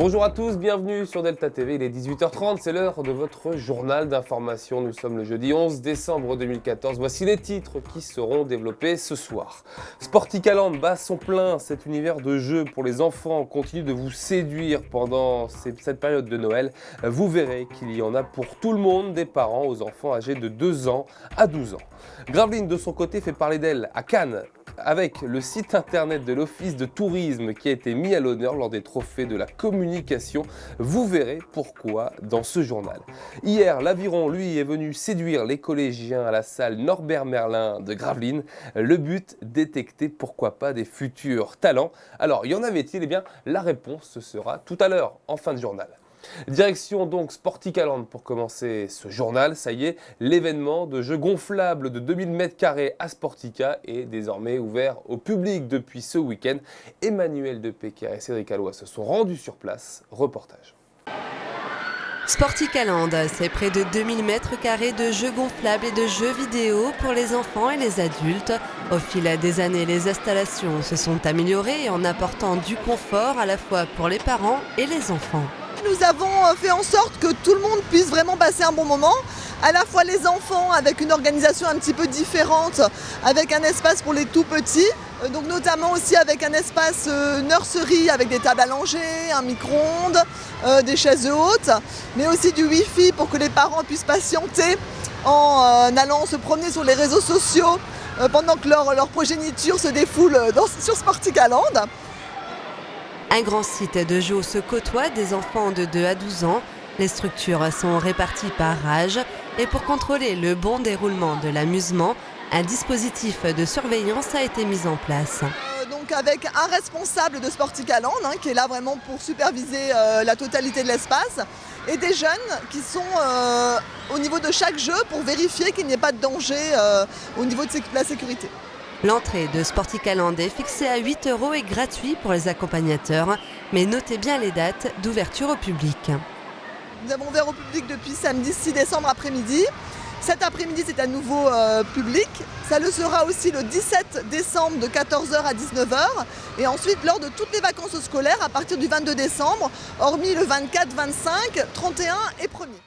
Bonjour à tous, bienvenue sur Delta TV, il est 18h30, c'est l'heure de votre journal d'information. Nous sommes le jeudi 11 décembre 2014, voici les titres qui seront développés ce soir. Sporticaland bat son plein, cet univers de jeu pour les enfants continue de vous séduire pendant cette période de Noël. Vous verrez qu'il y en a pour tout le monde, des parents aux enfants âgés de 2 ans à 12 ans. Gravelines de son côté fait parler d'elle à Cannes, avec le site internet de l'Office de tourisme qui a été mis à l'honneur lors des trophées de la communication. Vous verrez pourquoi dans ce journal. Hier, l'Aviron, lui, est venu séduire les collégiens à la salle Norbert Merlin de Gravelines. Le but, détecter pourquoi pas des futurs talents. Alors, y en avait-il? Eh bien, la réponse, ce sera tout à l'heure, en fin de journal. Direction donc Sporticaland pour commencer ce journal. Ça y est, l'événement de jeux gonflables de 2000 m² à Sportica est désormais ouvert au public depuis ce week-end. Emmanuel Depéker et Cédric Alloy se sont rendus sur place. Reportage. Sporticaland, c'est près de 2000 m² de jeux gonflables et de jeux vidéo pour les enfants et les adultes. Au fil des années, les installations se sont améliorées en apportant du confort à la fois pour les parents et les enfants. Nous avons fait en sorte que tout le monde puisse vraiment passer un bon moment, à la fois les enfants avec une organisation un petit peu différente, avec un espace pour les tout petits, donc notamment aussi avec un espace nursery avec des tables allongées, un micro-ondes, des chaises hautes, mais aussi du Wi-Fi pour que les parents puissent patienter en allant se promener sur les réseaux sociaux pendant que leur progéniture se défoule sur Sporticaland. Un grand site de jeux se côtoie des enfants de 2 à 12 ans. Les structures sont réparties par âge et pour contrôler le bon déroulement de l'amusement, un dispositif de surveillance a été mis en place. Donc avec un responsable de Sporticaland qui est là vraiment pour superviser la totalité de l'espace et des jeunes qui sont au niveau de chaque jeu pour vérifier qu'il n'y ait pas de danger au niveau de la sécurité. L'entrée de Sporticaland est fixée à 8 € et gratuit pour les accompagnateurs, mais notez bien les dates d'ouverture au public. Nous avons ouvert au public depuis samedi 6 décembre après-midi. Cet après-midi, c'est à nouveau public. Ça le sera aussi le 17 décembre de 14 h à 19 h. Et ensuite, lors de toutes les vacances scolaires, à partir du 22 décembre, hormis le 24, 25, 31 et 1er.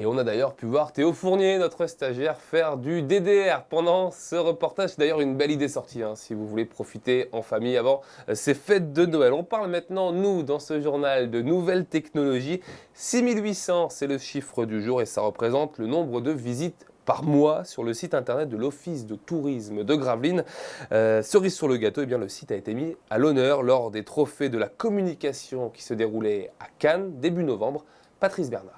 On a d'ailleurs pu voir Théo Fournier, notre stagiaire, faire du DDR pendant ce reportage. C'est d'ailleurs une belle idée sortie, si vous voulez profiter en famille avant ces fêtes de Noël. On parle maintenant, nous, dans ce journal, de nouvelles technologies. 6800, c'est le chiffre du jour et ça représente le nombre de visites par mois sur le site internet de l'Office de tourisme de Gravelines. Cerise sur le gâteau, eh bien, le site a été mis à l'honneur lors des trophées de la communication qui se déroulaient à Cannes début novembre. Patrice Bernard.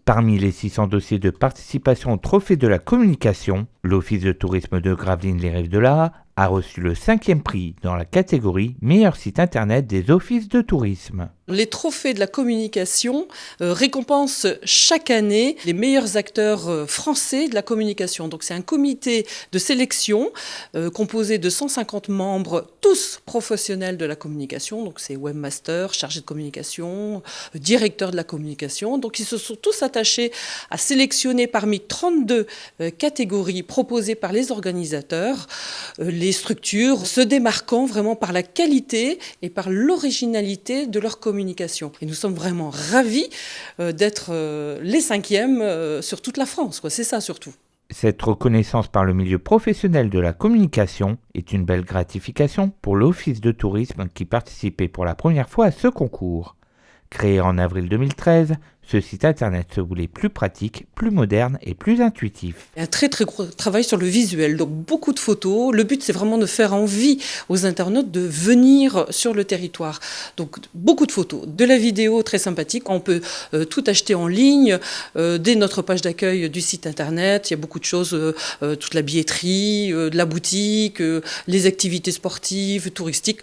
Parmi les 600 dossiers de participation au trophée de la communication, l'Office de tourisme de Gravelines Les Rives de l'Aa a reçu le 5e prix dans la catégorie meilleur site internet des offices de tourisme. Les trophées de la communication récompensent chaque année les meilleurs acteurs français de la communication. Donc c'est un comité de sélection composé de 150 membres, tous professionnels de la communication. Donc c'est webmaster, chargé de communication, directeur de la communication. Donc ils se sont tous attachés à sélectionner parmi 32 catégories proposées par les organisateurs les structures se démarquant vraiment par la qualité et par l'originalité de leur communication. Et nous sommes vraiment ravis d'être les 5e sur toute la France, c'est ça surtout. Cette reconnaissance par le milieu professionnel de la communication est une belle gratification pour l'Office de tourisme qui participait pour la première fois à ce concours. Créé en avril 2013, ce site internet se voulait plus pratique, plus moderne et plus intuitif. Un très gros travail sur le visuel, donc beaucoup de photos. Le but c'est vraiment de faire envie aux internautes de venir sur le territoire. Donc beaucoup de photos, de la vidéo très sympathique. On peut tout acheter en ligne dès notre page d'accueil du site internet. Il y a beaucoup de choses, toute la billetterie, de la boutique, les activités sportives, touristiques.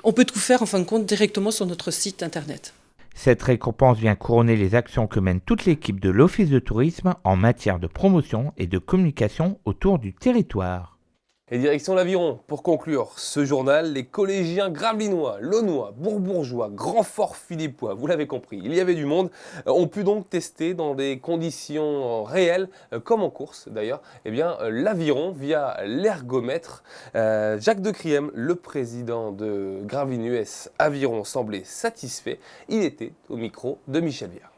On peut tout faire en fin de compte directement sur notre site internet. Cette récompense vient couronner les actions que mène toute l'équipe de l'Office de tourisme en matière de promotion et de communication autour du territoire. Et direction l'Aviron. Pour conclure ce journal, les collégiens gravelinois, launois, bourbourgeois, Grandfort-Philippois, vous l'avez compris, il y avait du monde, ont pu donc tester dans des conditions réelles, comme en course d'ailleurs, l'Aviron via l'ergomètre. Jacques de Criem, le président de Gravelines Aviron, semblait satisfait. Il était au micro de Michel Viard.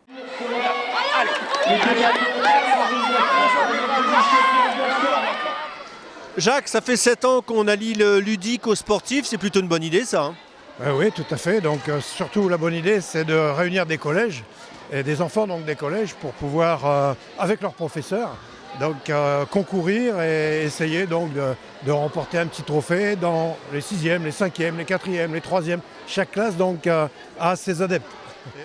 Jacques, ça fait 7 ans qu'on allie le ludique au sportif, c'est plutôt une bonne idée ça hein? Oui, tout à fait. Donc surtout la bonne idée, c'est de réunir des collèges et des enfants donc des collèges pour pouvoir, avec leurs professeurs, donc concourir et essayer donc de remporter un petit trophée dans les 6e, les 5e, les 4e, les 3e. Chaque classe donc a ses adeptes.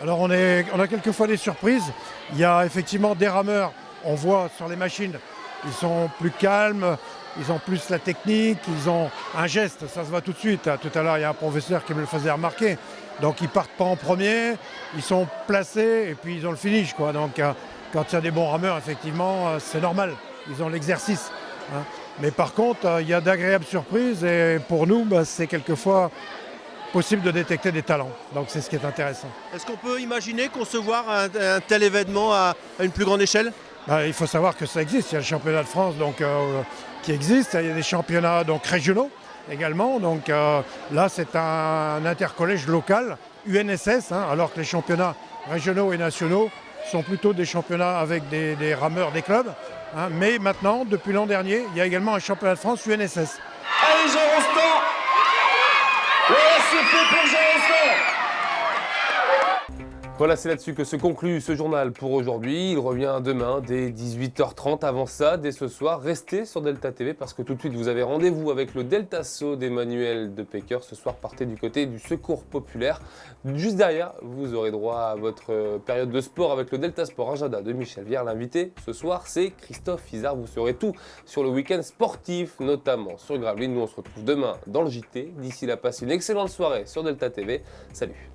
Alors on a quelquefois des surprises. Il y a effectivement des rameurs, on voit sur les machines, ils sont plus calmes. Ils ont plus la technique, ils ont un geste, ça se voit tout de suite. Tout à l'heure, il y a un professeur qui me le faisait remarquer. Donc ils partent pas en premier, ils sont placés et puis ils ont le finish, quoi. Donc quand il y a des bons rameurs, effectivement, c'est normal. Ils ont l'exercice. Hein. Mais par contre, il y a d'agréables surprises et pour nous, c'est quelquefois possible de détecter des talents. Donc c'est ce qui est intéressant. Est-ce qu'on peut imaginer concevoir un tel événement à une plus grande échelle ? Il faut savoir que ça existe. Il y a le championnat de France qui existe. Il y a des championnats donc, régionaux également. Donc là, c'est un intercollège local, UNSS, alors que les championnats régionaux et nationaux sont plutôt des championnats avec des rameurs des clubs. Mais maintenant, depuis l'an dernier, il y a également un championnat de France UNSS. Allez, Jean Rostand! Ouais, c'est fait pour Jean Rostand! Voilà, c'est là-dessus que se conclut ce journal pour aujourd'hui. Il revient demain dès 18h30. Avant ça, dès ce soir, restez sur Delta TV parce que tout de suite, vous avez rendez-vous avec le Delta Saut d'Emmanuel de Pecker. Ce soir, partez du côté du Secours Populaire. Juste derrière, vous aurez droit à votre période de sport avec le Delta Sport Agenda de Michel Viard. L'invité ce soir, c'est Christophe Izard. Vous saurez tout sur le week-end sportif, notamment sur Gravelines. Nous, on se retrouve demain dans le JT. D'ici là, passez une excellente soirée sur Delta TV. Salut!